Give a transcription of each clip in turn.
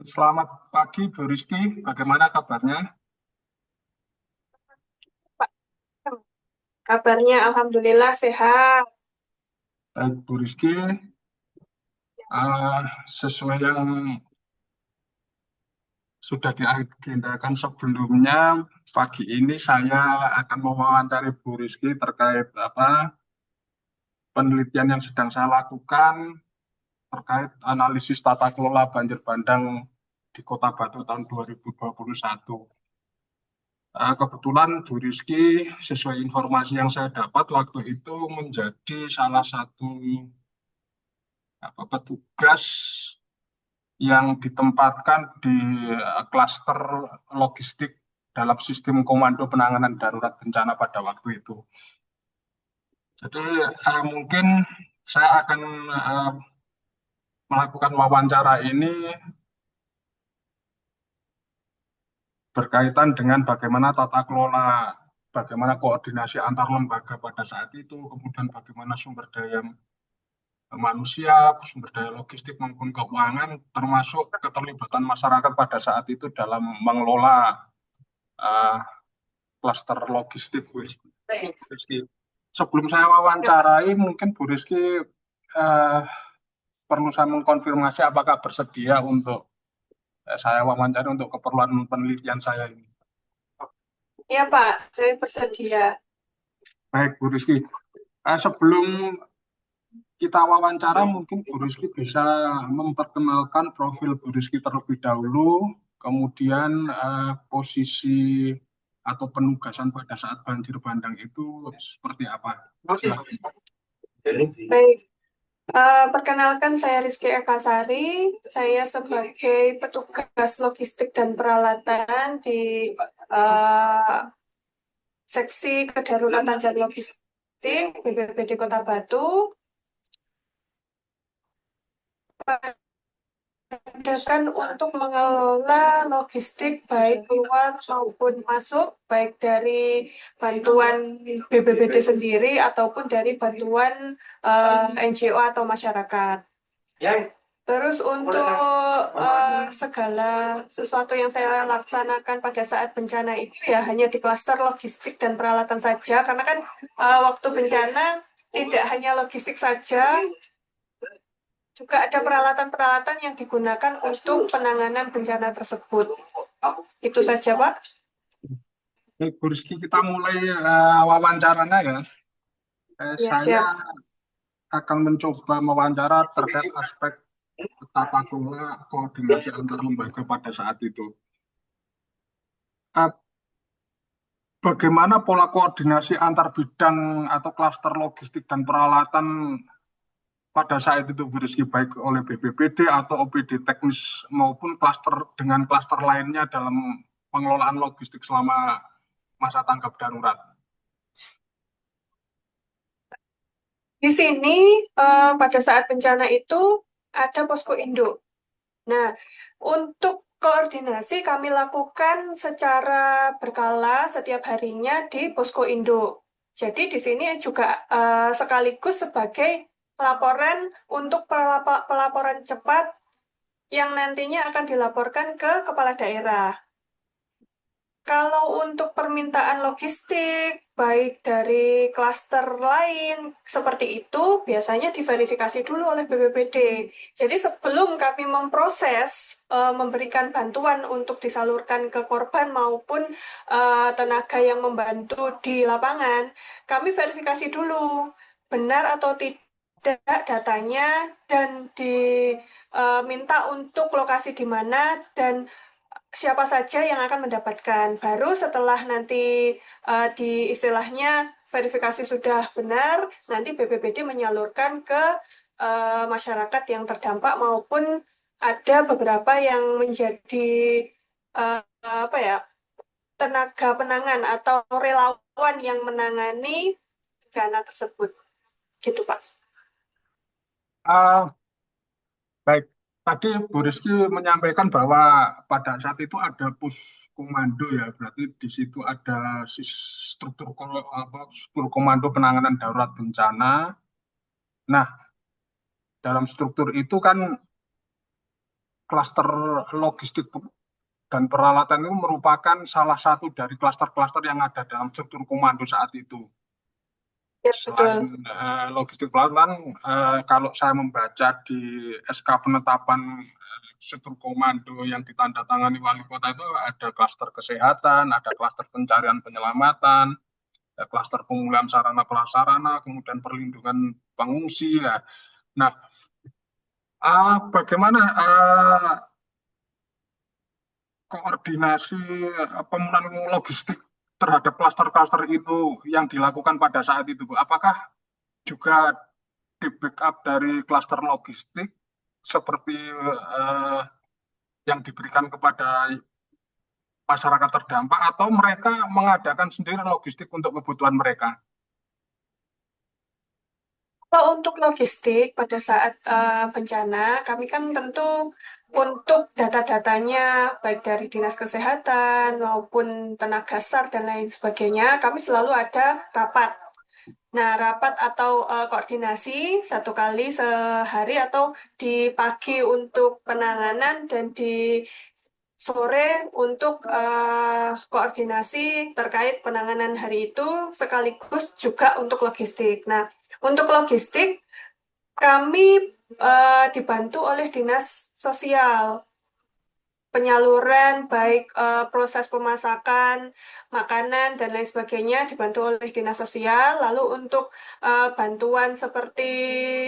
Selamat pagi, Bu Rizky. Bagaimana kabarnya? Pak, kabarnya alhamdulillah sehat. Baik, Bu Rizky. Sesuai yang sudah diagendakan sebelumnya, pagi ini saya akan mewawancari Bu Rizky terkait penelitian yang sedang saya lakukan terkait analisis tata kelola banjir bandang di Kota Batu tahun 2021. Kebetulan Bu Rizky, sesuai informasi yang saya dapat waktu itu menjadi salah satu petugas yang ditempatkan di klaster logistik dalam sistem komando penanganan darurat bencana pada waktu itu. Jadi mungkin saya akan melakukan wawancara ini berkaitan dengan bagaimana tata kelola, bagaimana koordinasi antar lembaga pada saat itu, kemudian bagaimana sumber daya manusia, sumber daya logistik maupun keuangan, termasuk keterlibatan masyarakat pada saat itu dalam mengelola uh, klaster logistik, Bu Rizky. Sebelum saya wawancarai, mungkin Bu Rizky uh, perlu saya mengkonfirmasi apakah bersedia untuk saya wawancara untuk keperluan penelitian saya ini. Iya Pak, saya bersedia. Baik, Bu Rizky. Sebelum kita wawancara, mungkin Bu Rizky bisa memperkenalkan profil Bu Rizky terlebih dahulu, kemudian posisi atau penugasan pada saat banjir bandang itu seperti apa? Silakan. Baik, perkenalkan saya Rizky Ekasari. Saya sebagai petugas logistik dan peralatan di eh, seksi kedaruratan dan logistik BPBD Kota Batu. Digunakan untuk mengelola logistik baik keluar maupun masuk, baik dari bantuan BPBD sendiri ataupun dari bantuan NGO atau masyarakat. Terus untuk segala sesuatu yang saya laksanakan pada saat bencana itu ya hanya di klaster logistik dan peralatan saja, karena kan waktu bencana tidak hanya logistik saja, juga ada peralatan-peralatan yang digunakan untuk penanganan bencana tersebut. Itu saja, Pak. Baik, Bu Rizky, kita mulai wawancaranya ya. Ya, Saya siap. akan mencoba mewawancara terkait aspek tata kelola koordinasi antar lembaga pada saat itu. Eh, Bagaimana pola koordinasi antar bidang atau klaster logistik dan peralatan pada saat itu Bu Rizky, baik oleh BPBD atau OPD teknis maupun klaster dengan klaster lainnya dalam pengelolaan logistik selama masa tanggap darurat? Di sini pada saat bencana itu ada posko induk. Nah, untuk koordinasi kami lakukan secara berkala setiap harinya di posko induk. Jadi di sini juga sekaligus sebagai pelaporan untuk pelaporan cepat yang nantinya akan dilaporkan ke kepala daerah. Kalau untuk permintaan logistik, baik dari klaster lain seperti itu, biasanya diverifikasi dulu oleh BPBD. Jadi sebelum kami memproses, memberikan bantuan untuk disalurkan ke korban maupun tenaga yang membantu di lapangan, kami verifikasi dulu benar atau tidak datanya dan diminta untuk lokasi di mana dan siapa saja yang akan mendapatkan. Baru setelah nanti di istilahnya verifikasi sudah benar, nanti BPBD menyalurkan ke masyarakat yang terdampak maupun ada beberapa yang menjadi apa ya, tenaga penangan atau relawan yang menangani bencana tersebut. Gitu, Pak. Uh, Baik, tadi Bu Rizky menyampaikan bahwa pada saat itu ada pos komando ya, berarti di situ ada struktur komando penanganan darurat bencana. Nah, dalam struktur itu kan klaster logistik dan peralatan itu merupakan salah satu dari klaster-klaster yang ada dalam struktur komando saat itu. Ya, Selain betul. logistik peralatan, kalau saya membaca di SK penetapan struktur komando yang ditandatangani wali kota itu ada klaster kesehatan, ada klaster pencarian penyelamatan, klaster pemulihan sarana prasarana, kemudian perlindungan pengungsi. Ya. Nah, bagaimana koordinasi pemulihan logistik terhadap klaster-klaster itu yang dilakukan pada saat itu, Bu? Apakah juga di backup dari klaster logistik seperti yang diberikan kepada masyarakat terdampak atau mereka mengadakan sendiri logistik untuk kebutuhan mereka? Kalau untuk logistik pada saat bencana, kami kan tentu untuk data-datanya, baik dari Dinas Kesehatan maupun tenaga SAR dan lain sebagainya, kami selalu ada rapat. Nah, rapat atau koordinasi satu kali sehari atau di pagi untuk penanganan dan di sore untuk koordinasi terkait penanganan hari itu sekaligus juga untuk logistik. Nah, untuk logistik kami dibantu oleh Dinas Sosial. Penyaluran baik proses pemasakan, makanan dan lain sebagainya dibantu oleh Dinas Sosial. Lalu untuk bantuan seperti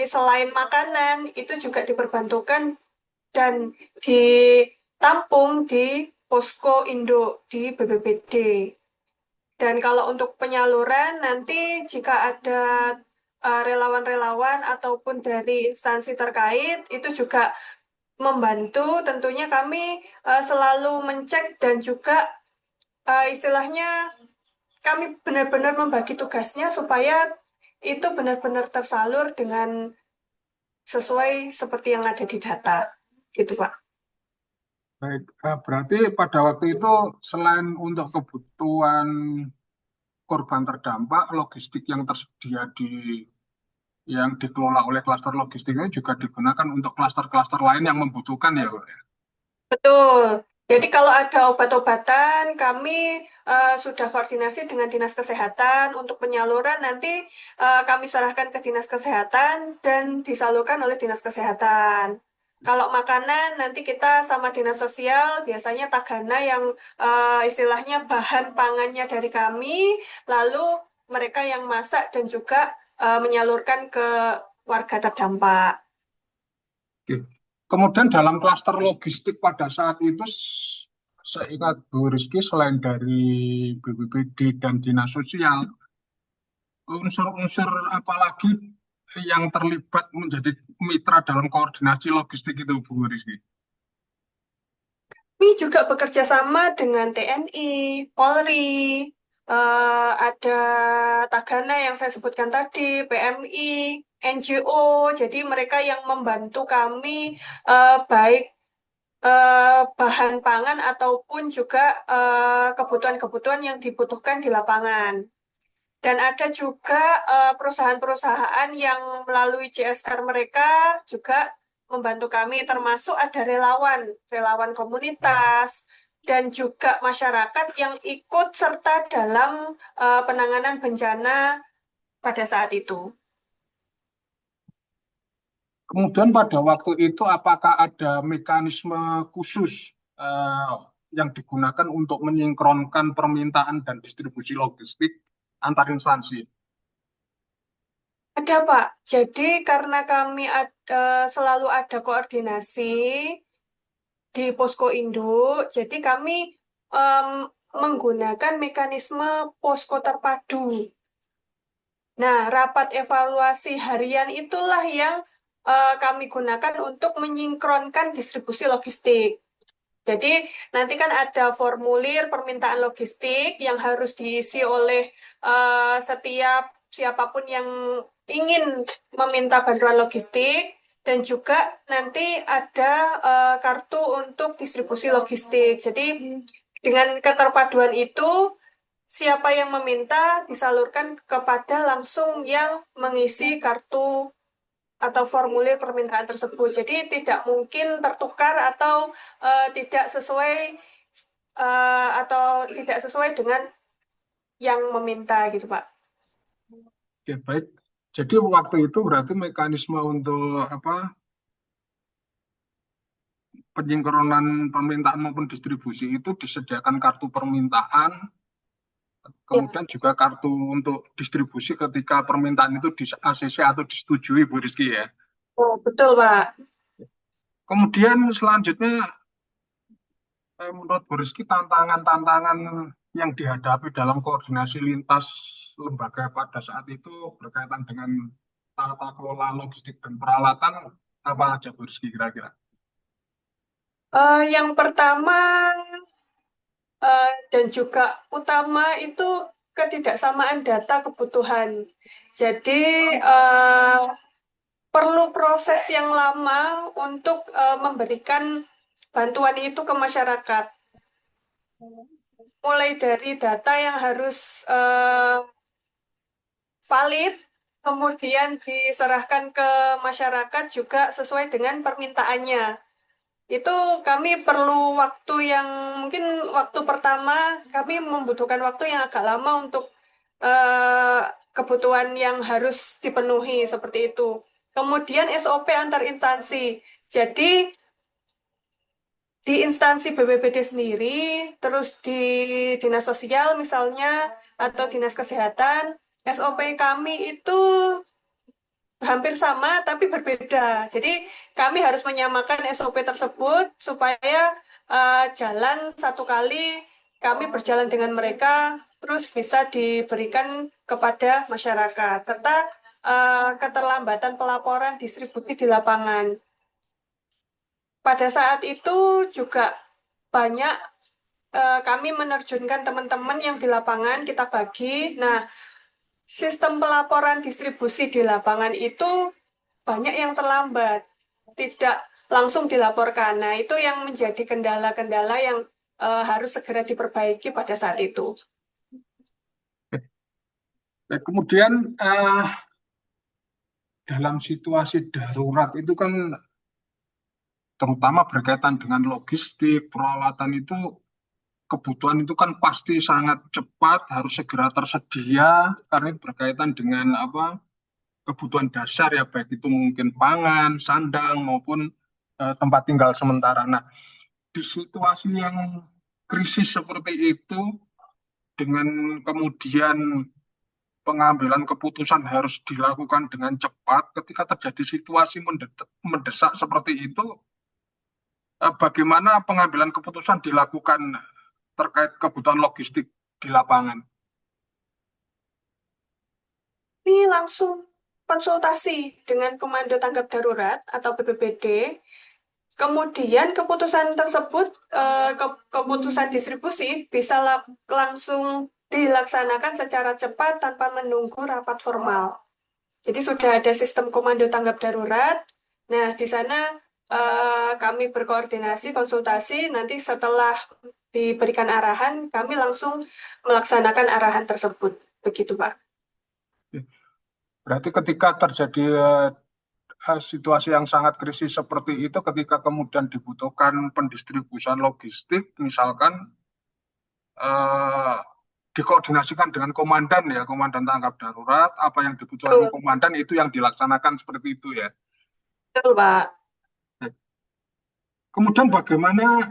selain makanan itu juga diperbantukan dan ditampung di posko induk di BPBD. Dan kalau untuk penyaluran nanti jika ada relawan-relawan ataupun dari instansi terkait itu juga membantu. Tentunya kami selalu mencek dan juga istilahnya kami benar-benar membagi tugasnya supaya itu benar-benar tersalur dengan sesuai seperti yang ada di data. Gitu, Pak. Baik, berarti pada waktu itu selain untuk kebutuhan korban terdampak, logistik yang tersedia yang dikelola oleh klaster logistiknya juga digunakan untuk klaster-klaster lain yang membutuhkan ya, Pak. Betul. Jadi kalau ada obat-obatan, kami sudah koordinasi dengan Dinas Kesehatan untuk penyaluran. Nanti kami serahkan ke Dinas Kesehatan dan disalurkan oleh Dinas Kesehatan. Kalau makanan, nanti kita sama Dinas Sosial, biasanya Tagana yang istilahnya bahan pangannya dari kami, lalu mereka yang masak dan juga menyalurkan ke warga terdampak. Oke. Kemudian dalam klaster logistik pada saat itu, saya ingat Bu Rizky, selain dari BPBD dan Dinas Sosial, unsur-unsur apalagi yang terlibat menjadi mitra dalam koordinasi logistik itu, Bu Rizky? Kami juga bekerja sama dengan TNI, Polri, ada Tagana yang saya sebutkan tadi, PMI, NGO. Jadi mereka yang membantu kami baik bahan pangan ataupun juga kebutuhan-kebutuhan yang dibutuhkan di lapangan. Dan ada juga perusahaan-perusahaan yang melalui CSR mereka juga membantu kami, termasuk ada relawan, relawan komunitas, dan juga masyarakat yang ikut serta dalam penanganan bencana pada saat itu. Kemudian pada waktu itu apakah ada mekanisme khusus eh, yang digunakan untuk menyinkronkan permintaan dan distribusi logistik antar instansi? Ada, Pak. Jadi karena kami selalu ada koordinasi di Posko Induk, jadi kami em, menggunakan mekanisme posko terpadu. Nah, rapat evaluasi harian itulah yang kami gunakan untuk menyinkronkan distribusi logistik. Jadi nanti kan ada formulir permintaan logistik yang harus diisi oleh setiap siapapun yang ingin meminta bantuan logistik dan juga nanti ada kartu untuk distribusi logistik. Jadi dengan keterpaduan itu siapa yang meminta disalurkan kepada langsung yang mengisi kartu atau formulir permintaan tersebut. Jadi tidak mungkin tertukar atau tidak sesuai atau tidak sesuai dengan yang meminta gitu, Pak. Oke, baik. Jadi waktu itu berarti mekanisme untuk apa penyinkronan permintaan maupun distribusi itu disediakan kartu permintaan, Ya, kemudian juga kartu untuk distribusi ketika permintaan itu di ACC atau disetujui, Bu Rizky ya. oh, betul, Pak. Kemudian selanjutnya, menurut Bu Rizky tantangan-tantangan yang dihadapi dalam koordinasi lintas lembaga pada saat itu berkaitan dengan tata kelola logistik dan peralatan apa aja, Bu Rizky, kira-kira? Yang pertama dan juga utama itu ketidaksamaan data kebutuhan. Jadi eh, perlu proses yang lama untuk memberikan bantuan itu ke masyarakat. Mulai dari data yang harus valid, kemudian diserahkan ke masyarakat juga sesuai dengan permintaannya. Itu kami perlu waktu yang mungkin waktu pertama kami membutuhkan waktu yang agak lama untuk eh, kebutuhan yang harus dipenuhi seperti itu. Kemudian SOP antar instansi. Jadi di instansi BPBD sendiri, terus di dinas sosial misalnya atau dinas kesehatan, SOP kami itu hampir sama tapi berbeda. Jadi kami harus menyamakan SOP tersebut supaya jalan satu kali kami berjalan dengan mereka terus bisa diberikan kepada masyarakat serta keterlambatan pelaporan distribusi di lapangan. Pada saat itu juga banyak kami menerjunkan teman-teman yang di lapangan kita bagi. Nah, sistem pelaporan distribusi di lapangan itu banyak yang terlambat, tidak langsung dilaporkan. Nah, itu yang menjadi kendala-kendala yang harus segera diperbaiki pada saat itu. Nah, kemudian dalam situasi darurat itu kan terutama berkaitan dengan logistik, peralatan itu kebutuhan itu kan pasti sangat cepat, harus segera tersedia karena itu berkaitan dengan apa kebutuhan dasar ya baik itu mungkin pangan, sandang maupun tempat tinggal sementara. Nah, di situasi yang krisis seperti itu dengan kemudian pengambilan keputusan harus dilakukan dengan cepat ketika terjadi situasi mendesak seperti itu, bagaimana pengambilan keputusan dilakukan terkait kebutuhan logistik di lapangan? Ini langsung konsultasi dengan Komando Tanggap Darurat atau BPBD. Kemudian keputusan tersebut, keputusan distribusi bisa langsung dilaksanakan secara cepat tanpa menunggu rapat formal. Jadi sudah ada sistem komando tanggap darurat. Nah, di sana kami berkoordinasi, konsultasi. Nanti setelah diberikan arahan, kami langsung melaksanakan arahan tersebut. Begitu, Pak. Berarti ketika terjadi situasi yang sangat krisis seperti itu, ketika kemudian dibutuhkan pendistribusian logistik, misalkan eh, dikoordinasikan dengan komandan ya, komandan tanggap darurat, apa yang dibutuhkan Betul, komandan itu yang dilaksanakan seperti itu ya. betul, Pak. Kemudian bagaimana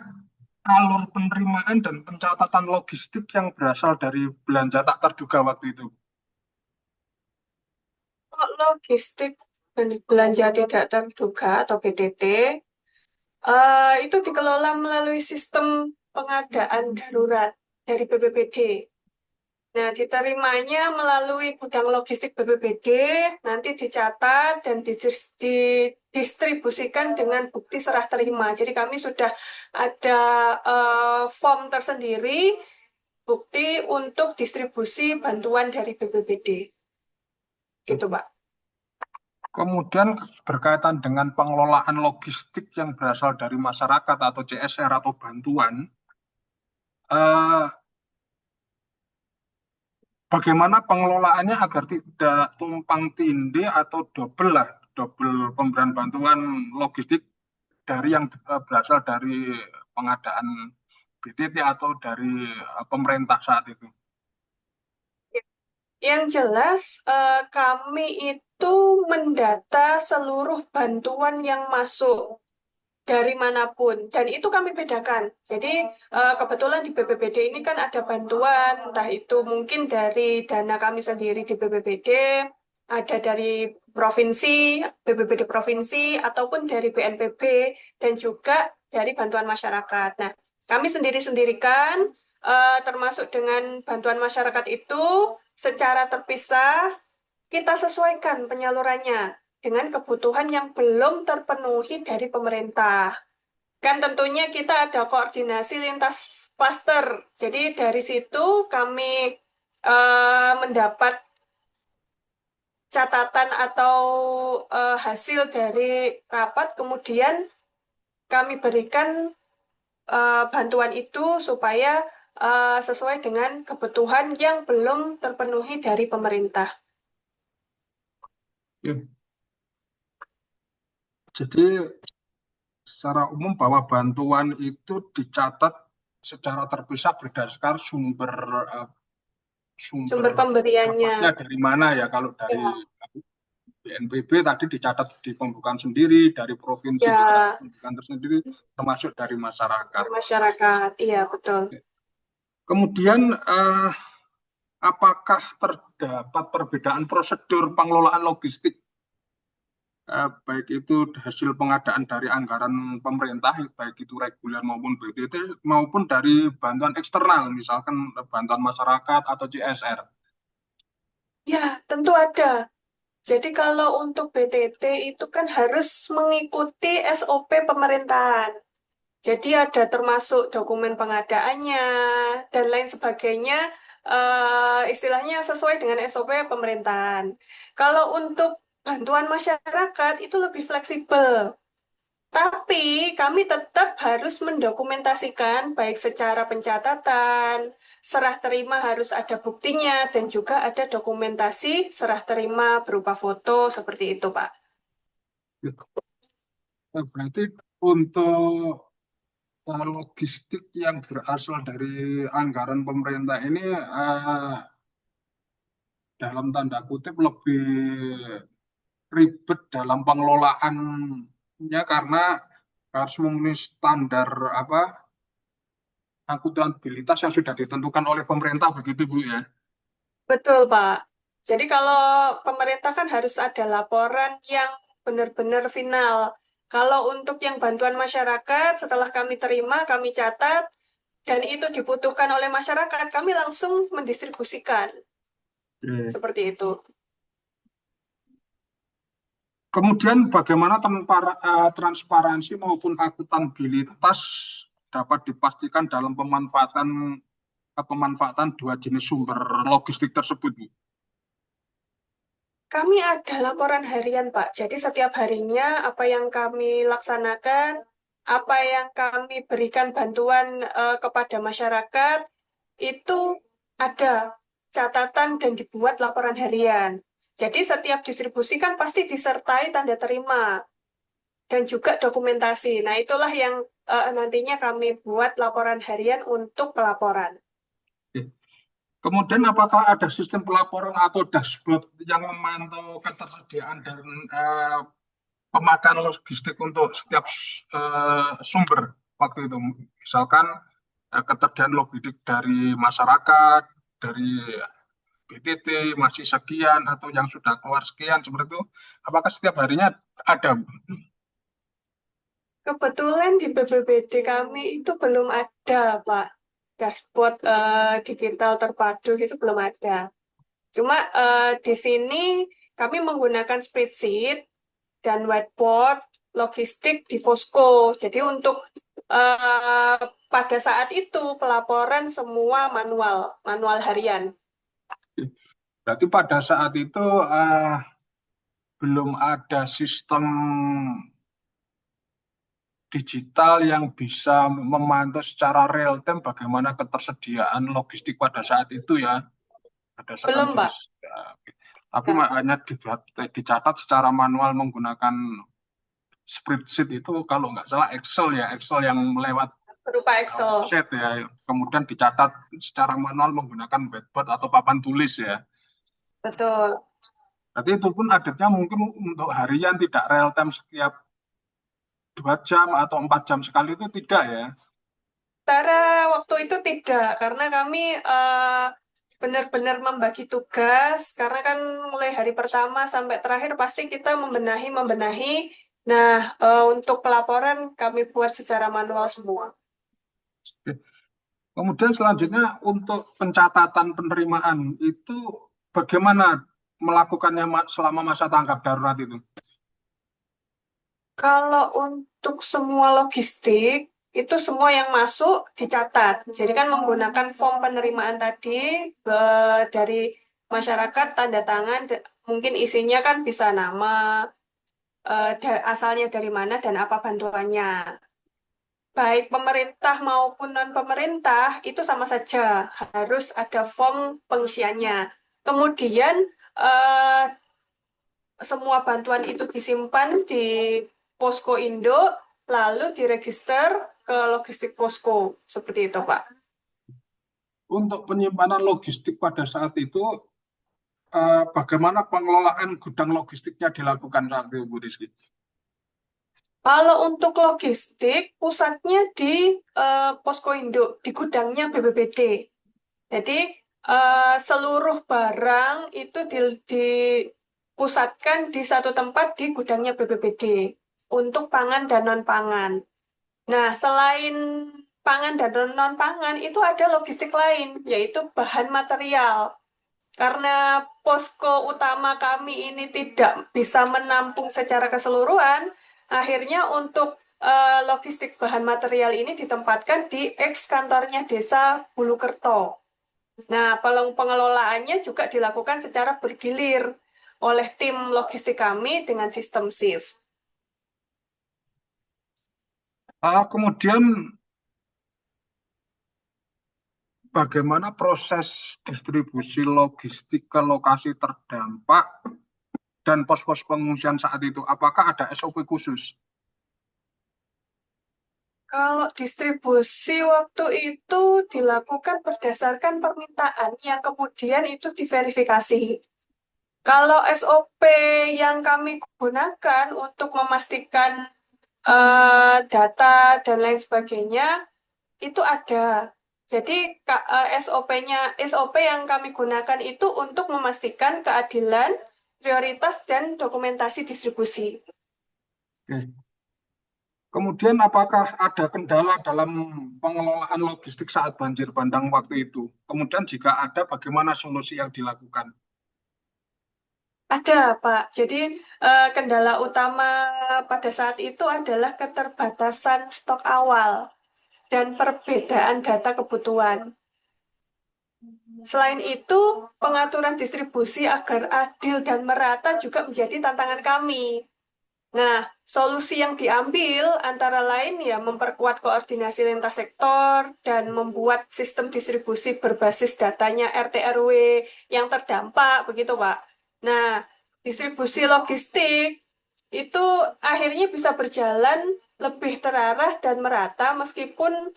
alur penerimaan dan pencatatan logistik yang berasal dari belanja tak terduga waktu itu? Kalau logistik dan belanja tidak terduga atau BTT, itu dikelola melalui sistem pengadaan darurat dari BPBD. Nah, diterimanya melalui gudang logistik BPBD, nanti dicatat dan didistribusikan dengan bukti serah terima. Jadi kami sudah ada form tersendiri, bukti untuk distribusi bantuan dari BPBD. Gitu, Pak. Kemudian berkaitan dengan pengelolaan logistik yang berasal dari masyarakat atau CSR atau bantuan, eh, bagaimana pengelolaannya agar tidak tumpang tindih atau double lah double pemberian bantuan logistik dari yang berasal dari pengadaan BTT atau dari pemerintah saat itu? Yang jelas, kami itu mendata seluruh bantuan yang masuk dari manapun, dan itu kami bedakan. Jadi, kebetulan di BPBD ini kan ada bantuan, entah itu mungkin dari dana kami sendiri di BPBD, ada dari provinsi, BPBD provinsi, ataupun dari BNPB, dan juga dari bantuan masyarakat. Nah, kami sendiri-sendirikan, termasuk dengan bantuan masyarakat itu, secara terpisah, kita sesuaikan penyalurannya dengan kebutuhan yang belum terpenuhi dari pemerintah. Kan tentunya kita ada koordinasi lintas klaster. Jadi dari situ kami mendapat catatan atau hasil dari rapat, kemudian kami berikan bantuan itu supaya sesuai dengan kebutuhan yang belum terpenuhi dari pemerintah. Ya, jadi secara umum bahwa bantuan itu dicatat secara terpisah berdasarkan sumber Sumber pemberiannya, dapatnya dari mana ya. Kalau dari ya, BNPB tadi dicatat di pembukaan sendiri, dari provinsi dicatat ya, pembukaan tersendiri, termasuk dari masyarakat. masyarakat, iya betul. Kemudian apakah terdapat perbedaan prosedur pengelolaan logistik, baik itu hasil pengadaan dari anggaran pemerintah, baik itu reguler maupun BTT, maupun dari bantuan eksternal, misalkan bantuan masyarakat atau CSR? Ya, tentu ada. Jadi kalau untuk BTT itu kan harus mengikuti SOP pemerintahan. Jadi ada termasuk dokumen pengadaannya dan lain sebagainya, istilahnya sesuai dengan SOP pemerintahan. Kalau untuk bantuan masyarakat itu lebih fleksibel. Tapi kami tetap harus mendokumentasikan baik secara pencatatan, serah terima harus ada buktinya, dan juga ada dokumentasi serah terima berupa foto seperti itu, Pak. Berarti untuk logistik yang berasal dari anggaran pemerintah ini dalam tanda kutip lebih ribet dalam pengelolaannya karena harus memenuhi standar apa akuntabilitas yang sudah ditentukan oleh pemerintah, begitu Bu ya. Betul, Pak. Jadi kalau pemerintah kan harus ada laporan yang benar-benar final. Kalau untuk yang bantuan masyarakat, setelah kami terima, kami catat, dan itu dibutuhkan oleh masyarakat, kami langsung mendistribusikan. Oke. Seperti itu. Kemudian bagaimana transparansi maupun akuntabilitas dapat dipastikan dalam pemanfaatan dua jenis sumber logistik tersebut, Bu? Kami ada laporan harian, Pak. Jadi setiap harinya apa yang kami laksanakan, apa yang kami berikan bantuan kepada masyarakat, itu ada catatan dan dibuat laporan harian. Jadi setiap distribusi kan pasti disertai tanda terima dan juga dokumentasi. Nah, itulah yang nantinya kami buat laporan harian untuk pelaporan. Kemudian apakah ada sistem pelaporan atau dashboard yang memantau ketersediaan dan pemakaian logistik untuk setiap sumber waktu itu? Misalkan ketersediaan logistik dari masyarakat, dari BTT masih sekian atau yang sudah keluar sekian seperti itu. Apakah setiap harinya ada? Kebetulan di BPBD kami itu belum ada, Pak. Dashboard digital terpadu itu belum ada. Cuma di sini kami menggunakan spreadsheet dan whiteboard logistik di posko. Jadi untuk eh, pada saat itu pelaporan semua manual, manual harian. Berarti pada saat itu belum ada sistem digital yang bisa memantau secara real time bagaimana ketersediaan logistik pada saat itu ya, berdasarkan Belum, Pak. jenis. Ya. Tapi Ya, hanya dicatat secara manual menggunakan spreadsheet itu kalau nggak salah Excel ya, Excel yang lewat berupa Excel. sheet ya. Kemudian dicatat secara manual menggunakan whiteboard atau papan tulis ya. Betul. Berarti itu pun adetnya mungkin untuk harian tidak real time setiap 2 jam atau 4 jam sekali itu tidak ya. Pada waktu itu tidak, karena kami benar-benar membagi tugas, karena kan mulai hari pertama sampai terakhir pasti kita membenahi. Nah, untuk pelaporan kami buat secara manual semua. Kemudian selanjutnya untuk pencatatan penerimaan itu bagaimana melakukannya selama masa tanggap darurat itu? Kalau untuk semua logistik, itu semua yang masuk dicatat. Jadi kan menggunakan form penerimaan tadi dari masyarakat, tanda tangan, mungkin isinya kan bisa nama, asalnya dari mana dan apa bantuannya. Baik pemerintah maupun non-pemerintah itu sama saja harus ada form pengisiannya. Kemudian eh, semua bantuan itu disimpan di Posko Indo, lalu diregister ke logistik Posko. Seperti itu, Pak. Untuk penyimpanan logistik pada saat itu, bagaimana pengelolaan gudang logistiknya dilakukan saat itu, Bu Rizky? Kalau untuk logistik, pusatnya di Posko Indo, di gudangnya BPBD. Jadi seluruh barang itu dipusatkan di satu tempat di gudangnya BPBD untuk pangan dan non-pangan. Nah, selain pangan dan non-pangan, itu ada logistik lain, yaitu bahan material. Karena posko utama kami ini tidak bisa menampung secara keseluruhan, akhirnya untuk logistik bahan material ini ditempatkan di ex kantornya Desa Bulukerto. Nah, pengelolaannya juga dilakukan secara bergilir oleh tim logistik kami dengan sistem shift. Kemudian bagaimana proses distribusi logistik ke lokasi terdampak dan pos-pos pengungsian saat itu? Apakah ada SOP khusus? Kalau distribusi waktu itu dilakukan berdasarkan permintaan yang kemudian itu diverifikasi. Kalau SOP yang kami gunakan untuk memastikan data dan lain sebagainya itu ada. Jadi SOP yang kami gunakan itu untuk memastikan keadilan, prioritas dan dokumentasi distribusi. Oke. Kemudian apakah ada kendala dalam pengelolaan logistik saat banjir bandang waktu itu? Kemudian jika ada, bagaimana solusi yang dilakukan? Ada, Pak. Jadi kendala utama pada saat itu adalah keterbatasan stok awal dan perbedaan data kebutuhan. Selain itu, pengaturan distribusi agar adil dan merata juga menjadi tantangan kami. Nah, solusi yang diambil antara lain ya memperkuat koordinasi lintas sektor dan membuat sistem distribusi berbasis datanya RT RW yang terdampak, begitu, Pak. Nah, distribusi logistik itu akhirnya bisa berjalan lebih terarah dan merata meskipun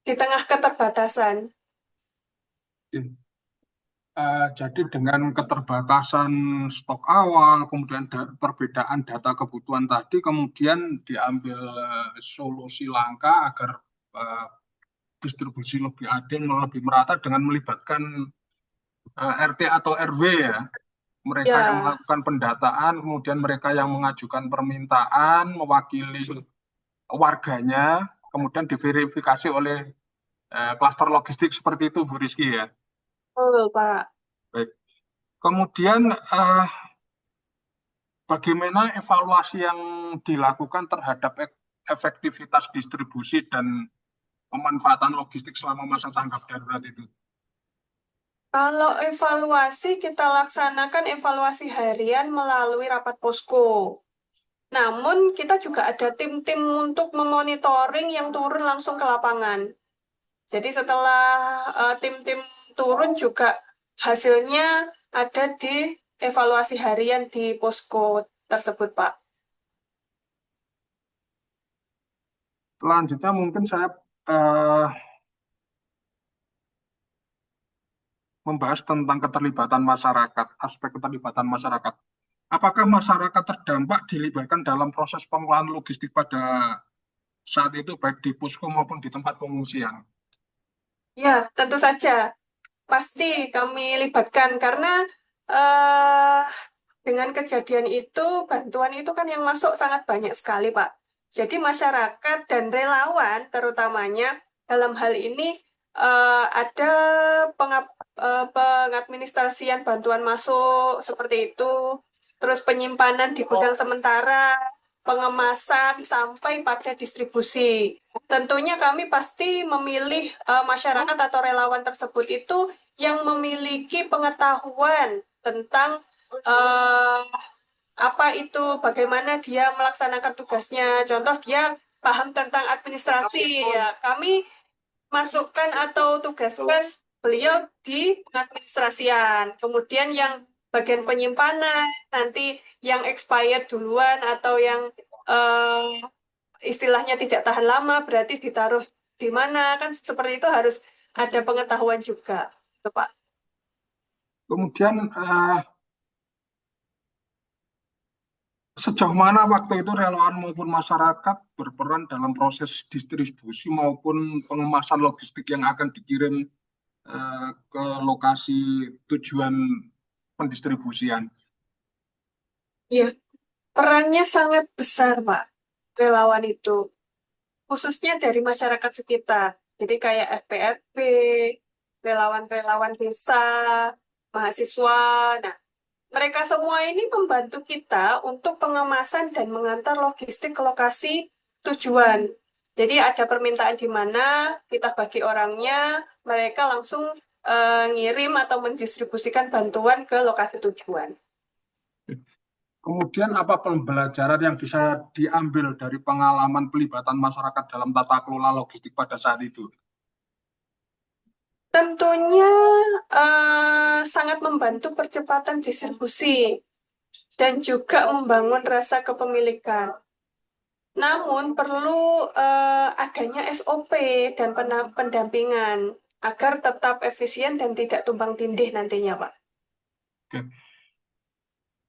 di tengah keterbatasan. Jadi dengan keterbatasan stok awal, kemudian perbedaan data kebutuhan tadi, kemudian diambil solusi langkah agar uh, distribusi lebih adil, lebih merata dengan melibatkan RT atau RW ya. Mereka yang Ya, melakukan pendataan, kemudian mereka yang mengajukan permintaan, mewakili warganya, kemudian diverifikasi oleh klaster logistik seperti itu, Bu Rizky ya. betul, Pak. Baik. Kemudian bagaimana evaluasi yang dilakukan terhadap efektivitas distribusi dan pemanfaatan logistik selama masa tanggap darurat itu? Kalau evaluasi, kita laksanakan evaluasi harian melalui rapat posko. Namun, kita juga ada tim-tim untuk memonitoring yang turun langsung ke lapangan. Jadi, setelah tim-tim turun juga hasilnya ada di evaluasi harian di posko tersebut, Pak. Selanjutnya mungkin saya eh, membahas tentang keterlibatan masyarakat, aspek keterlibatan masyarakat. Apakah masyarakat terdampak dilibatkan dalam proses pengelolaan logistik pada saat itu, baik di posko maupun di tempat pengungsian? Ya, tentu saja. Pasti kami libatkan karena eh, dengan kejadian itu, bantuan itu kan yang masuk sangat banyak sekali, Pak. Jadi masyarakat dan relawan terutamanya dalam hal ini ada pengadministrasian bantuan masuk seperti itu, terus penyimpanan di gudang sementara, pengemasan sampai pada distribusi. Tentunya kami pasti memilih masyarakat atau relawan tersebut itu yang memiliki pengetahuan tentang eh, apa itu, bagaimana dia melaksanakan tugasnya. Contoh dia paham tentang administrasi, ya kami masukkan atau tugaskan beliau di pengadministrasian. Kemudian yang bagian penyimpanan, nanti yang expired duluan atau yang eh, istilahnya tidak tahan lama, berarti ditaruh di mana, kan seperti itu harus ada pengetahuan juga, gitu, Pak. Kemudian sejauh mana waktu itu relawan maupun masyarakat berperan dalam proses distribusi maupun pengemasan logistik yang akan dikirim ke lokasi tujuan pendistribusian? Iya, perannya sangat besar, Pak, relawan itu. Khususnya dari masyarakat sekitar. Jadi kayak FPRB, relawan-relawan desa, mahasiswa. Nah, mereka semua ini membantu kita untuk pengemasan dan mengantar logistik ke lokasi tujuan. Jadi ada permintaan di mana, kita bagi orangnya, mereka langsung ngirim atau mendistribusikan bantuan ke lokasi tujuan. Kemudian apa pembelajaran yang bisa diambil dari pengalaman pelibatan masyarakat dalam tata kelola logistik pada saat itu? Tentunya sangat membantu percepatan distribusi dan juga membangun rasa kepemilikan. Namun perlu adanya SOP dan pendampingan agar tetap efisien dan tidak tumbang tindih nantinya, Pak. Oke.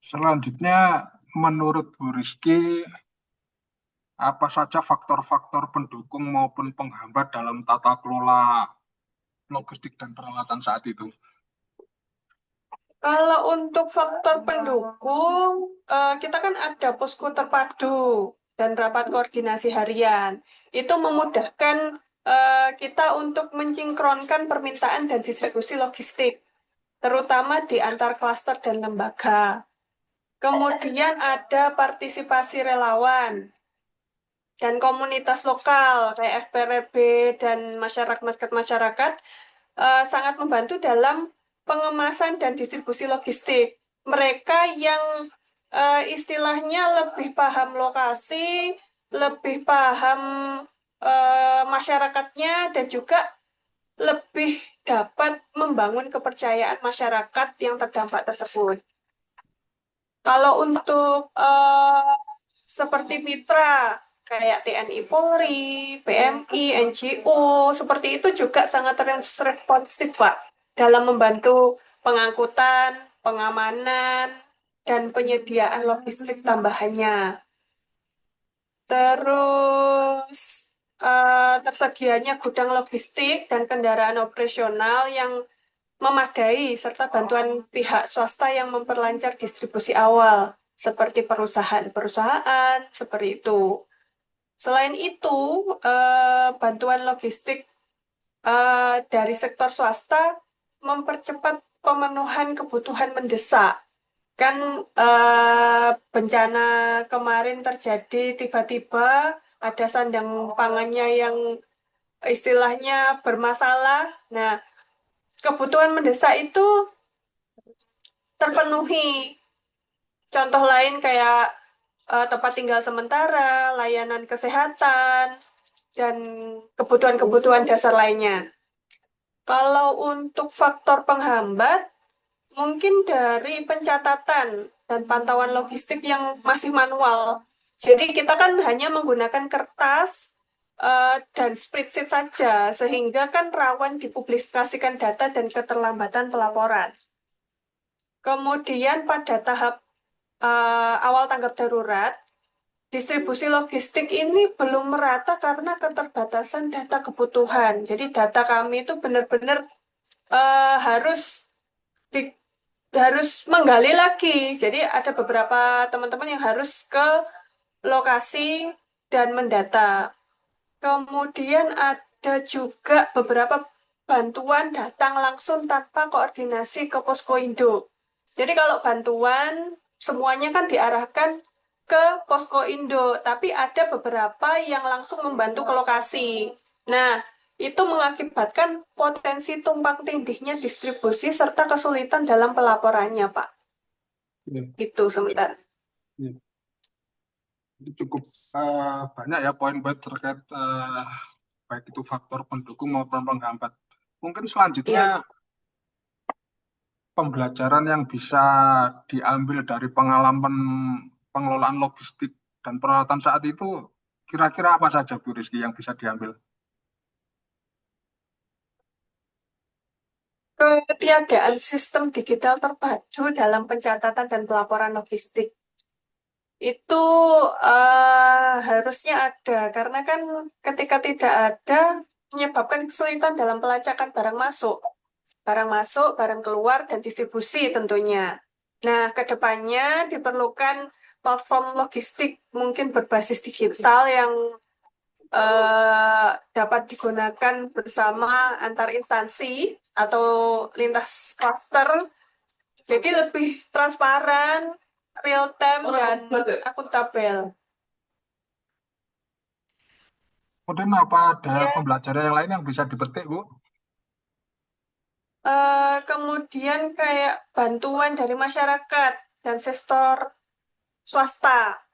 Selanjutnya, menurut Bu Rizky, apa saja faktor-faktor pendukung maupun penghambat dalam tata kelola logistik dan peralatan saat itu? Kalau untuk faktor pendukung, kita kan ada posko terpadu dan rapat koordinasi harian. Itu memudahkan kita untuk mensinkronkan permintaan dan distribusi logistik, terutama di antar klaster dan lembaga. Kemudian ada partisipasi relawan dan komunitas lokal kayak FPRB dan masyarakat sangat membantu dalam pengemasan dan distribusi logistik. Mereka yang istilahnya lebih paham lokasi, lebih paham masyarakatnya, dan juga lebih dapat membangun kepercayaan masyarakat yang terdampak tersebut. Kalau untuk seperti mitra kayak TNI Polri, PMI, NGO, seperti itu juga sangat responsif, Pak, dalam membantu pengangkutan, pengamanan, dan penyediaan logistik tambahannya. Terus tersedianya gudang logistik dan kendaraan operasional yang memadai, serta bantuan pihak swasta yang memperlancar distribusi awal, seperti perusahaan-perusahaan, seperti itu. Selain itu, bantuan logistik dari sektor swasta mempercepat pemenuhan kebutuhan mendesak. Kan bencana kemarin terjadi tiba-tiba, ada sandang pangannya yang istilahnya bermasalah. Nah, kebutuhan mendesak itu terpenuhi. Contoh lain kayak tempat tinggal sementara, layanan kesehatan, dan kebutuhan-kebutuhan dasar lainnya. Kalau untuk faktor penghambat, mungkin dari pencatatan dan pantauan logistik yang masih manual. Jadi kita kan hanya menggunakan kertas dan spreadsheet saja, sehingga kan rawan dipublikasikan data dan keterlambatan pelaporan. Kemudian pada tahap awal tanggap darurat, distribusi logistik ini belum merata karena keterbatasan data kebutuhan. Jadi data kami itu benar-benar harus di- harus menggali lagi. Jadi ada beberapa teman-teman yang harus ke lokasi dan mendata. Kemudian ada juga beberapa bantuan datang langsung tanpa koordinasi ke Posko Indo. Jadi kalau bantuan semuanya kan diarahkan ke Posko Indo, tapi ada beberapa yang langsung membantu ke lokasi. Nah, itu mengakibatkan potensi tumpang tindihnya distribusi serta kesulitan dalam pelaporannya, Pak. Ya, Itu sebentar. ya. Itu cukup banyak ya poin-poin terkait baik itu faktor pendukung maupun penghambat. Mungkin selanjutnya Iya. pembelajaran yang bisa diambil dari pengalaman pengelolaan logistik dan peralatan saat itu kira-kira apa saja Bu Rizky yang bisa diambil? Ketiadaan sistem digital terpadu dalam pencatatan dan pelaporan logistik itu harusnya ada, karena kan ketika tidak ada menyebabkan kesulitan dalam pelacakan barang masuk, barang keluar, dan distribusi tentunya. Nah, kedepannya diperlukan platform logistik mungkin berbasis digital yang dapat digunakan bersama antar instansi atau lintas klaster, jadi lebih transparan, real time, dan akuntabel. Kemudian apa ada Ya, pembelajaran yang lain yang bisa dipetik Bu? kemudian kayak bantuan dari masyarakat dan sektor swasta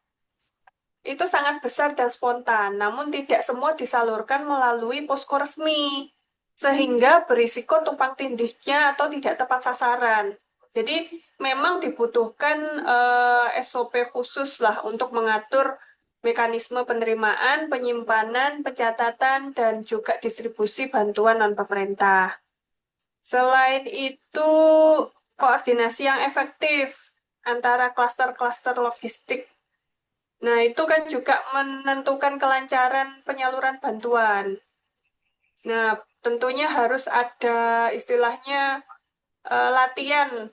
itu sangat besar dan spontan, namun tidak semua disalurkan melalui posko resmi, sehingga berisiko tumpang tindihnya atau tidak tepat sasaran. Jadi memang dibutuhkan SOP khusus lah untuk mengatur mekanisme penerimaan, penyimpanan, pencatatan, dan juga distribusi bantuan non-pemerintah. Selain itu, koordinasi yang efektif antara klaster-klaster logistik. Nah, itu kan juga menentukan kelancaran penyaluran bantuan. Nah, tentunya harus ada istilahnya latihan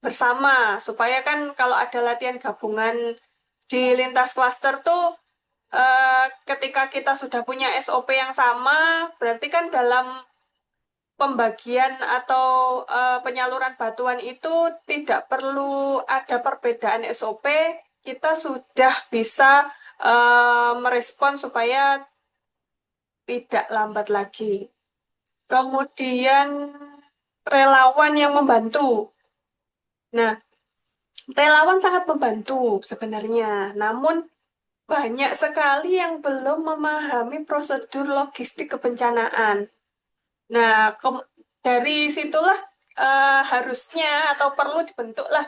bersama, supaya kan kalau ada latihan gabungan di lintas klaster tuh ketika kita sudah punya SOP yang sama, berarti kan dalam pembagian atau penyaluran bantuan itu tidak perlu ada perbedaan SOP, kita sudah bisa merespon supaya tidak lambat lagi. Kemudian relawan yang membantu. Nah, relawan sangat membantu sebenarnya, namun banyak sekali yang belum memahami prosedur logistik kebencanaan. Nah, dari situlah harusnya atau perlu dibentuklah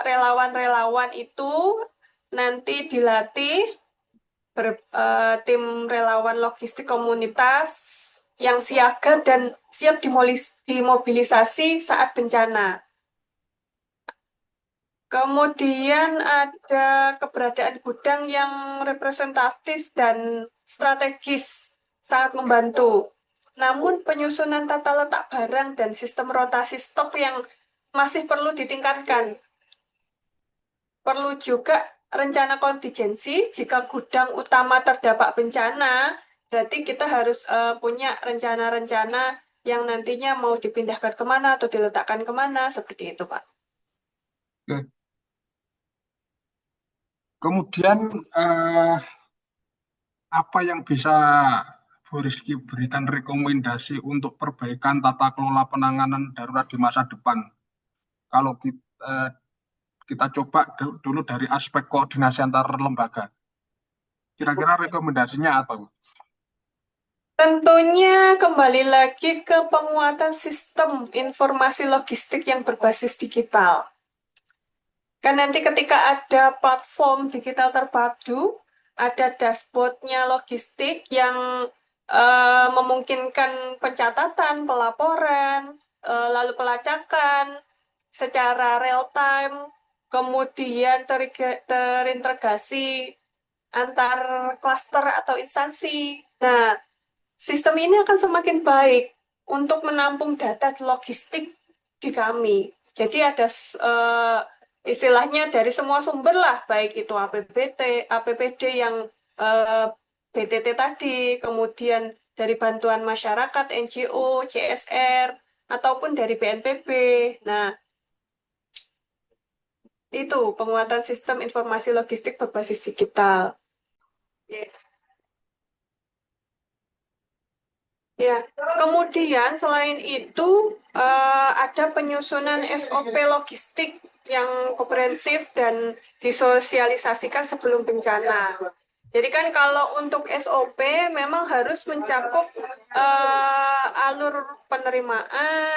relawan-relawan itu nanti dilatih tim relawan logistik komunitas yang siaga dan siap dimobilisasi saat bencana. Kemudian ada keberadaan gudang yang representatif dan strategis, sangat membantu. Namun penyusunan tata letak barang dan sistem rotasi stok yang masih perlu ditingkatkan. Perlu juga rencana kontingensi jika gudang utama terdampak bencana, berarti kita harus punya rencana-rencana yang nantinya mau dipindahkan kemana atau diletakkan kemana, seperti itu, Pak. Oke. Kemudian apa yang bisa Bu Rizky berikan rekomendasi untuk perbaikan tata kelola penanganan darurat di masa depan? Kalau kita coba dulu dari aspek koordinasi antar lembaga. Kira-kira rekomendasinya apa, Bu? Tentunya kembali lagi ke penguatan sistem informasi logistik yang berbasis digital. Kan nanti ketika ada platform digital terpadu, ada dashboardnya logistik yang memungkinkan pencatatan, pelaporan, lalu pelacakan secara real time, kemudian terintegrasi antar klaster atau instansi. Nah, sistem ini akan semakin baik untuk menampung data logistik di kami. Jadi ada istilahnya dari semua sumber lah, baik itu APBT, APPD yang eh, BTT tadi, kemudian dari bantuan masyarakat, NGO, CSR, ataupun dari BNPB. Nah, itu penguatan sistem informasi logistik berbasis digital. Ya, kemudian selain itu ada penyusunan SOP logistik yang komprehensif dan disosialisasikan sebelum bencana. Jadi kan kalau untuk SOP memang harus mencakup alur penerimaan,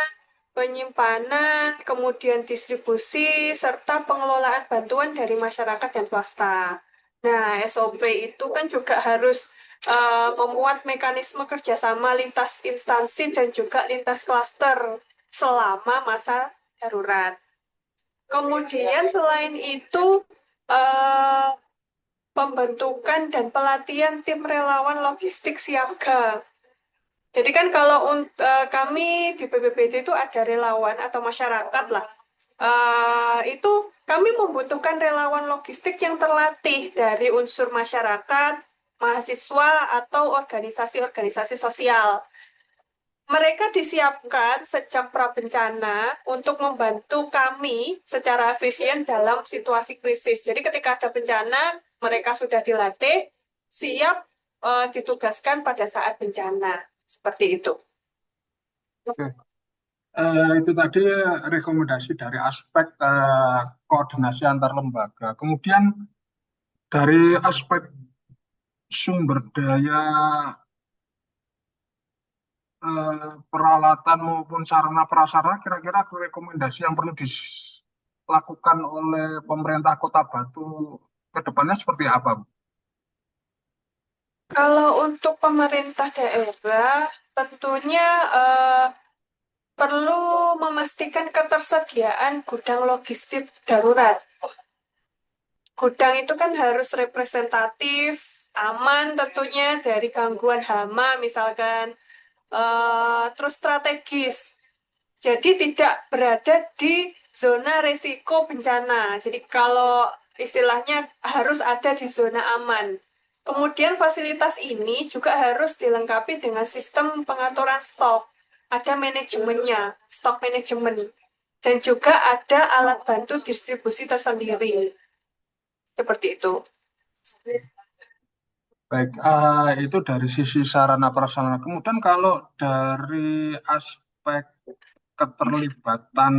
penyimpanan, kemudian distribusi, serta pengelolaan bantuan dari masyarakat dan swasta. Nah, SOP itu kan juga harus memuat mekanisme kerjasama lintas instansi dan juga lintas klaster selama masa darurat. Kemudian selain itu, eh, pembentukan dan pelatihan tim relawan logistik siaga. Jadi kan kalau kami di BPBD itu ada relawan atau masyarakat lah. Itu kami membutuhkan relawan logistik yang terlatih dari unsur masyarakat, mahasiswa, atau organisasi-organisasi sosial. Mereka disiapkan sejak prabencana untuk membantu kami secara efisien dalam situasi krisis. Jadi ketika ada bencana, mereka sudah dilatih, siap ditugaskan pada saat bencana. Seperti itu. Oke. Itu tadi rekomendasi dari aspek koordinasi antar lembaga. Kemudian dari aspek sumber daya peralatan maupun sarana prasarana, kira-kira rekomendasi yang perlu dilakukan oleh pemerintah Kota Batu ke depannya seperti apa, Bu? Kalau untuk pemerintah daerah, tentunya perlu memastikan ketersediaan gudang logistik darurat. Gudang itu kan harus representatif, aman tentunya dari gangguan hama misalkan, terus strategis. Jadi tidak berada di zona risiko bencana. Jadi kalau istilahnya harus ada di zona aman. Kemudian fasilitas ini juga harus dilengkapi dengan sistem pengaturan stok. Ada manajemennya, stok manajemen. Dan juga ada alat bantu distribusi tersendiri. Seperti itu. Baik, itu dari sisi sarana prasarana. Kemudian kalau dari aspek keterlibatan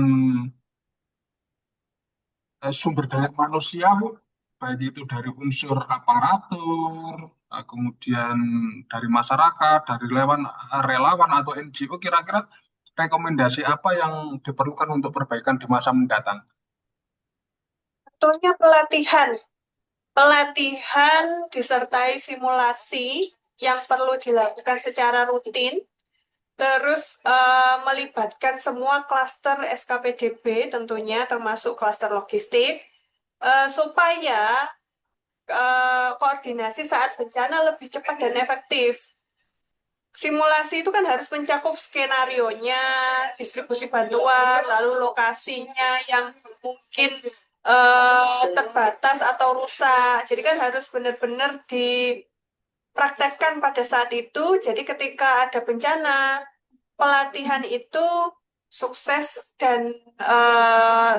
sumber daya manusia, Bu, baik itu dari unsur aparatur, kemudian dari masyarakat, dari relawan atau NGO, kira-kira rekomendasi apa yang diperlukan untuk perbaikan di masa mendatang? Tentunya pelatihan. Pelatihan disertai simulasi yang perlu dilakukan secara rutin. Terus melibatkan semua klaster SKPDB tentunya termasuk klaster logistik supaya koordinasi saat bencana lebih cepat dan efektif. Simulasi itu kan harus mencakup skenarionya, distribusi bantuan, lalu lokasinya yang mungkin terbatas atau rusak. Jadi kan harus benar-benar dipraktekkan pada saat itu. Jadi ketika ada bencana, pelatihan itu sukses dan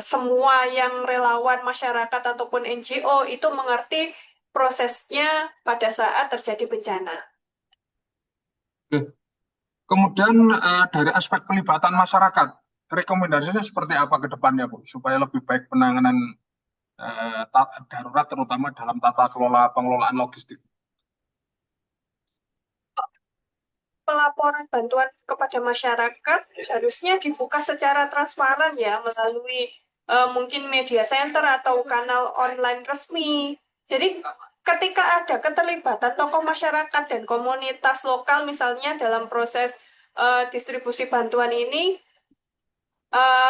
semua yang relawan masyarakat ataupun NGO itu mengerti prosesnya pada saat terjadi bencana. Oke. Kemudian dari aspek pelibatan masyarakat, rekomendasinya seperti apa ke depannya, Bu, supaya lebih baik penanganan darurat terutama dalam tata kelola pengelolaan logistik. pelaporan bantuan kepada masyarakat harusnya dibuka secara transparan ya melalui mungkin media center atau kanal online resmi. Jadi ketika ada keterlibatan tokoh masyarakat dan komunitas lokal misalnya dalam proses distribusi bantuan ini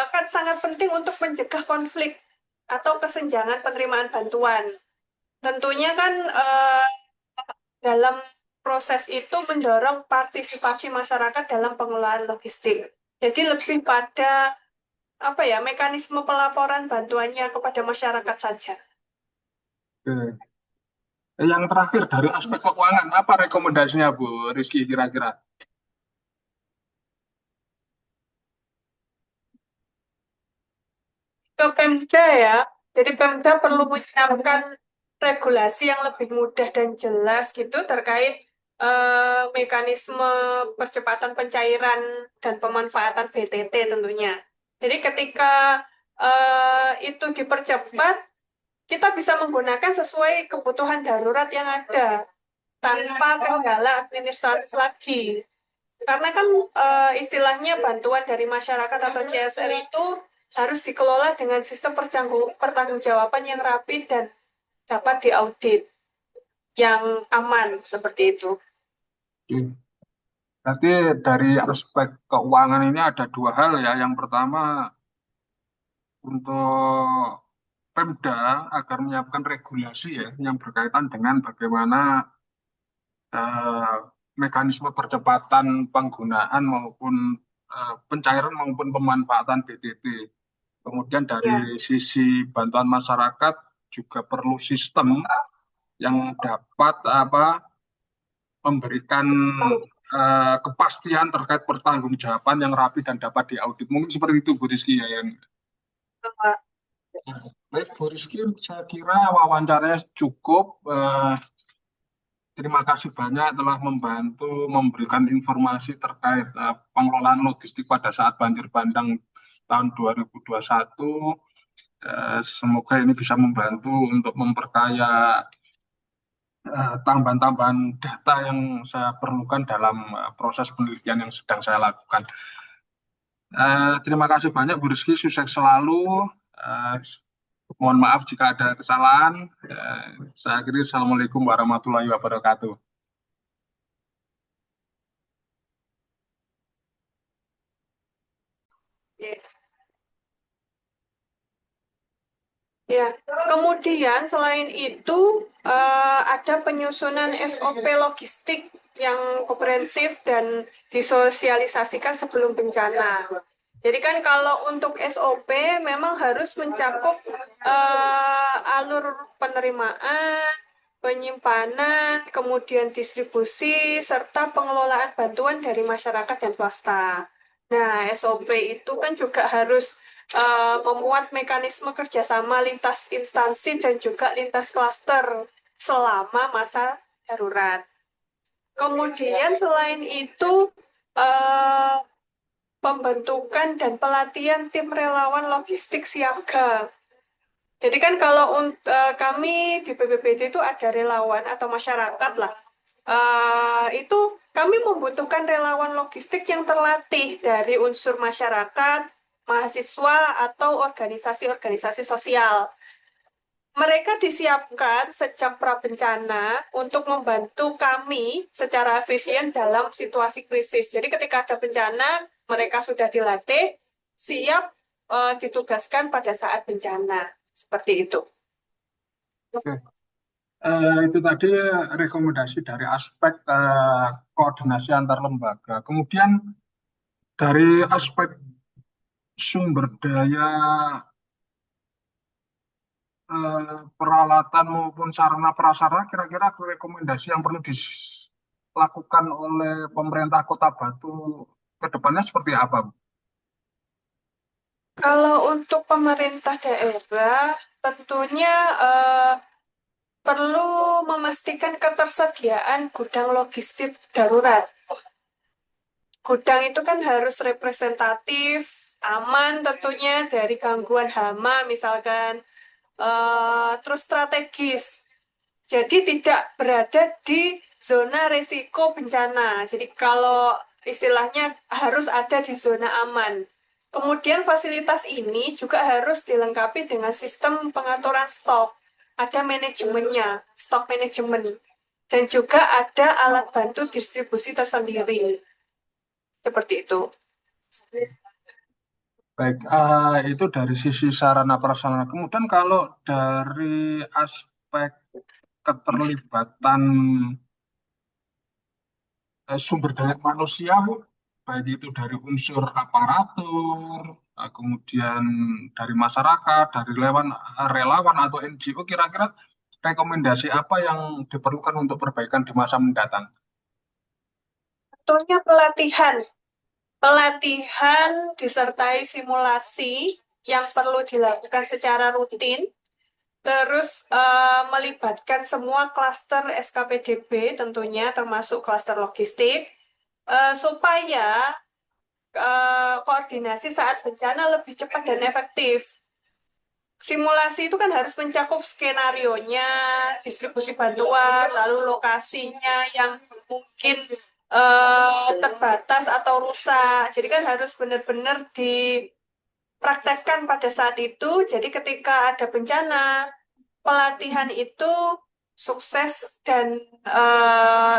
kan sangat penting untuk mencegah konflik atau kesenjangan penerimaan bantuan. Tentunya kan dalam proses itu mendorong partisipasi masyarakat dalam pengelolaan logistik. Jadi lebih pada apa ya mekanisme pelaporan bantuannya kepada masyarakat saja. Oke. Yang terakhir dari aspek keuangan, apa rekomendasinya Bu Rizky kira-kira? Ke Pemda ya, jadi Pemda perlu menyiapkan regulasi yang lebih mudah dan jelas gitu terkait mekanisme percepatan pencairan dan pemanfaatan BTT tentunya. Jadi ketika itu dipercepat, kita bisa menggunakan sesuai kebutuhan darurat yang ada tanpa kendala administratif lagi. Karena kan istilahnya bantuan dari masyarakat atau CSR itu harus dikelola dengan sistem pertanggungjawaban yang rapi dan dapat diaudit yang aman seperti itu. Oke. Berarti dari aspek keuangan ini ada dua hal ya. Yang pertama untuk Pemda agar menyiapkan regulasi ya yang berkaitan dengan bagaimana eh, mekanisme percepatan penggunaan maupun pencairan maupun pemanfaatan BTT. Kemudian dari Ya, sisi bantuan masyarakat juga perlu sistem yang dapat apa memberikan kepastian terkait pertanggungjawaban yang rapi dan dapat diaudit. Mungkin seperti itu Bu Rizky ya yang baik Bu Rizky, saya kira wawancaranya cukup. Terima kasih banyak telah membantu memberikan informasi terkait pengelolaan logistik pada saat banjir bandang tahun 2021. Semoga ini bisa membantu untuk memperkaya tambahan-tambahan data yang saya perlukan dalam proses penelitian yang sedang saya lakukan. Terima kasih banyak Bu Rizky, sukses selalu. Eh, Mohon maaf jika ada kesalahan. Saya akhiri, Assalamualaikum warahmatullahi wabarakatuh. ya. Ya, kemudian selain itu ada penyusunan SOP logistik yang komprehensif dan disosialisasikan sebelum bencana. Jadi kan kalau untuk SOP memang harus mencakup alur penerimaan, penyimpanan, kemudian distribusi, serta pengelolaan bantuan dari masyarakat dan swasta. Nah, SOP itu kan juga harus memuat mekanisme kerjasama lintas instansi dan juga lintas klaster selama masa darurat. Kemudian selain itu, eh, pembentukan dan pelatihan tim relawan logistik siaga. Jadi kan kalau kami di BPBD itu ada relawan atau masyarakat lah. Itu kami membutuhkan relawan logistik yang terlatih dari unsur masyarakat, mahasiswa, atau organisasi-organisasi sosial. Mereka disiapkan sejak prabencana untuk membantu kami secara efisien dalam situasi krisis. Jadi ketika ada bencana, mereka sudah dilatih, siap ditugaskan pada saat bencana. Seperti itu. Oke. Itu tadi rekomendasi dari aspek koordinasi antar lembaga. Kemudian dari aspek sumber daya peralatan maupun sarana prasarana, kira-kira rekomendasi yang perlu dilakukan oleh pemerintah Kota Batu ke depannya seperti apa, Bu? Kalau untuk pemerintah daerah, tentunya perlu memastikan ketersediaan gudang logistik darurat. Gudang itu kan harus representatif, aman tentunya dari gangguan hama misalkan, terus strategis. Jadi tidak berada di zona risiko bencana. Jadi kalau istilahnya harus ada di zona aman. Kemudian fasilitas ini juga harus dilengkapi dengan sistem pengaturan stok. Ada manajemennya, stok manajemen. Dan juga ada alat bantu distribusi tersendiri. Seperti itu. Baik, itu dari sisi sarana prasarana. Kemudian kalau dari aspek keterlibatan sumber daya manusia, baik itu dari unsur aparatur, kemudian dari masyarakat, dari relawan atau NGO, kira-kira rekomendasi apa yang diperlukan untuk perbaikan di masa mendatang? Tentunya pelatihan. Pelatihan disertai simulasi yang perlu dilakukan secara rutin. Terus melibatkan semua klaster SKPDB tentunya termasuk klaster logistik supaya koordinasi saat bencana lebih cepat dan efektif. Simulasi itu kan harus mencakup skenarionya, distribusi bantuan, lalu lokasinya yang mungkin terbatas atau rusak. Jadi kan harus benar-benar dipraktekkan pada saat itu. Jadi ketika ada bencana, pelatihan itu sukses dan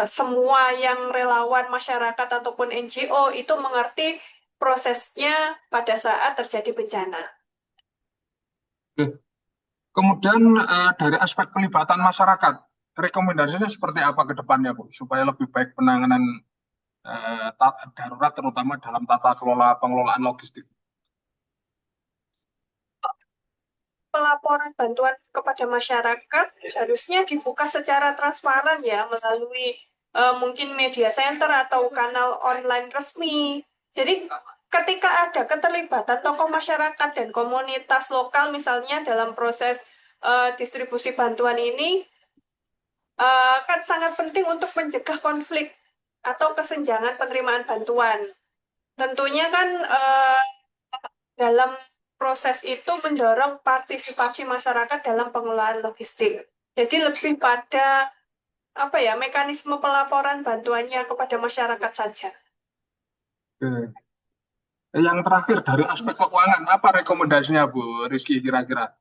semua yang relawan masyarakat ataupun NGO itu mengerti prosesnya pada saat terjadi bencana. Oke. Kemudian dari aspek pelibatan masyarakat, rekomendasinya seperti apa ke depannya, Bu, supaya lebih baik penanganan darurat terutama dalam tata kelola pengelolaan logistik. Pelaporan bantuan kepada masyarakat harusnya dibuka secara transparan ya melalui mungkin media center atau kanal online resmi. Jadi ketika ada keterlibatan tokoh masyarakat dan komunitas lokal misalnya dalam proses distribusi bantuan ini kan sangat penting untuk mencegah konflik atau kesenjangan penerimaan bantuan. Tentunya kan dalam proses itu mendorong partisipasi masyarakat dalam pengelolaan logistik. Jadi lebih pada apa ya mekanisme pelaporan bantuannya kepada masyarakat saja. Oke. Yang terakhir dari aspek keuangan, apa rekomendasinya, Bu Rizky, kira-kira?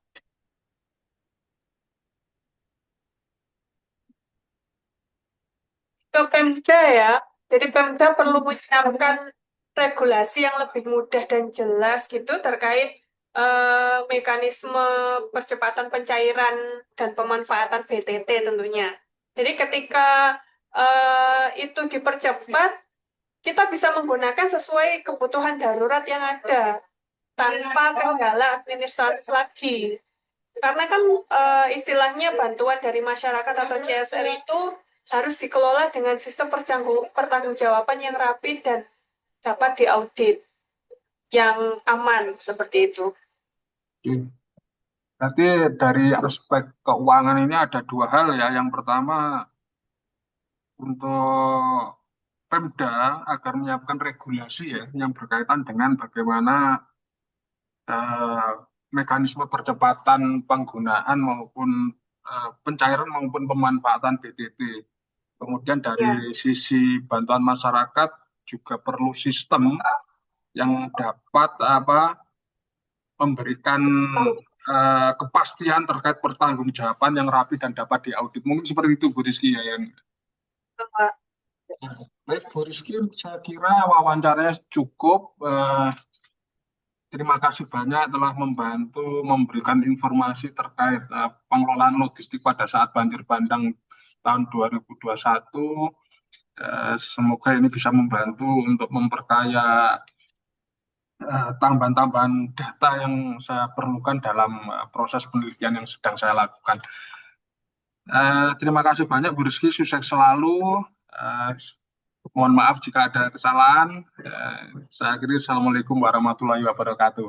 Ke Pemda ya, jadi Pemda perlu menyiapkan regulasi yang lebih mudah dan jelas gitu terkait mekanisme percepatan pencairan dan pemanfaatan BTT tentunya. Jadi ketika itu dipercepat, kita bisa menggunakan sesuai kebutuhan darurat yang ada tanpa kendala administratif lagi. Karena kan istilahnya bantuan dari masyarakat atau CSR itu harus dikelola dengan sistem pertanggungjawaban yang rapi dan dapat diaudit yang aman seperti itu. Oke. Berarti dari aspek keuangan ini ada dua hal ya. Yang pertama, untuk Pemda agar menyiapkan regulasi ya yang berkaitan dengan bagaimana eh, mekanisme percepatan penggunaan maupun pencairan maupun pemanfaatan BTT. Kemudian dari Ya, sisi bantuan masyarakat juga perlu sistem yang dapat memberikan kepastian terkait pertanggungjawaban yang rapi dan dapat diaudit. Mungkin seperti itu, Bu Rizky ya. Baik, Bu Rizky, saya kira wawancaranya cukup. Terima kasih banyak telah membantu memberikan informasi terkait pengelolaan logistik pada saat banjir bandang tahun 2021. Semoga ini bisa membantu untuk memperkaya tambahan-tambahan data yang saya perlukan dalam proses penelitian yang sedang saya lakukan. Terima kasih banyak, Bu Rizky, sukses selalu. Eh, Mohon maaf jika ada kesalahan. Saya akhiri, Assalamualaikum warahmatullahi wabarakatuh.